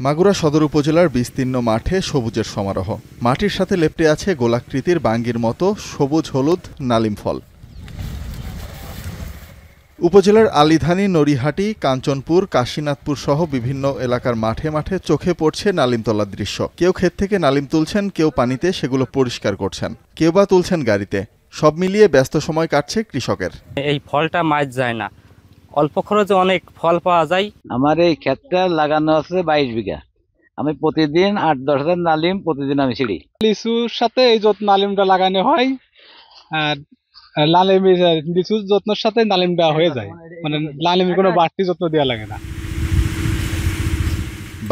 মাগুরা সদর উপজেলার বিস্তীর্ণ মাঠে সবুজের সমারোহ। মাটির সাথে লেপ্টে আছে গোলাকৃতির বাঙ্গির মতো সবুজ হলুদ নালিম ফল। উপজেলার আলীধানী, নড়িহাটি, কাঞ্চনপুর, কাশীনাথপুর সহ বিভিন্ন এলাকার মাঠে মাঠে চোখে পড়ছে নালিম তোলার দৃশ্য। কেউ ক্ষেত থেকে নালিম তুলছেন, কেউ পানিতে সেগুলো পরিষ্কার করছেন, কেউ বা তুলছেন গাড়িতে। সব মিলিয়ে ব্যস্ত সময় কাটছে কৃষকের। এই ফলটা মাছ যায় না, অল্প খরচে অনেক ফল পাওয়া যায়। আমার এই ক্ষেতটা লাগানো আছে 22 বিঘা। আমি প্রতিদিন 8-10 হাজার নালিম প্রতিদিন আমি ছিঁড়ি। লিচুর সাথে এই নালিমটা লাগানো হয়, আর লিচুর যত্নের সাথে নালিমটা হয়ে যায়, মানে নালিমের কোনো বাড়তি যত্ন দেওয়া লাগে না।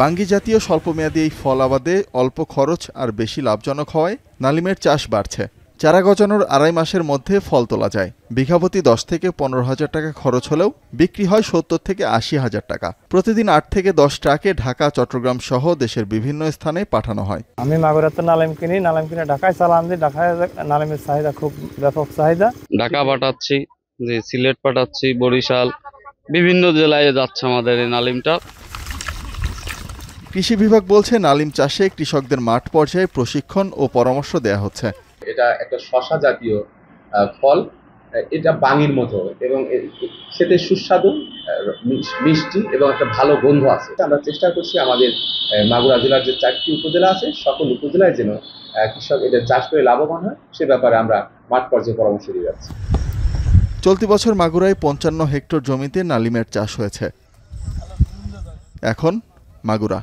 বাঙ্গি জাতীয় স্বল্পমেয়াদী এই ফল আবাদে অল্প খরচ আর বেশি লাভজনক হওয়ায় নালিমের চাষ বাড়ছে। চারা গজানোর 2.5 মাসের মধ্যে ফল তোলা যায়। বিঘাপতি 10 থেকে 15 হাজার টাকা খরচ হলেও বিক্রি হয় 70 থেকে 80 হাজার টাকা। প্রতিদিন 8 থেকে 10 ট্রাকে ঢাকা, চট্টগ্রাম সহ দেশের বিভিন্ন স্থানে পাঠানো হয়। আমি মাগুরাতে নালিম কিনে ঢাকায় চালান দিই। ঢাকায় নালিমের চাহিদা খুব ব্যাপক চাহিদা। ঢাকা পাঠাচ্ছি, যে সিলেট পাঠাচ্ছি, বরিশাল, বিভিন্ন জেলায় যাচ্ছে আমাদের এই নালিমটা। কৃষি বিভাগ বলছে, নালিম চাষে কৃষকদের মাঠ পর্যায়ে প্রশিক্ষণ ও পরামর্শ দেয়া হচ্ছে। এটা একটা শসা জাতীয় ফল, এটা বাঙির মতো এবং খেতে সুস্বাদু, মিষ্টি এবং একটা ভালো গন্ধ আছে। আমরা চেষ্টা করছি আমাদের মাগুরা জেলার যে 4টি উপজেলা আছে, সকল উপজেলায় যেন কৃষক এটা চাষ করে লাভবান হয়, সে ব্যাপারে আমরা মাঠ পর্যায়ে পরামর্শ দিয়ে যাচ্ছি। চলতি বছর মাগুরায় 55 হেক্টর জমিতে নালিমের চাষ হয়েছে। এখন মাগুরা।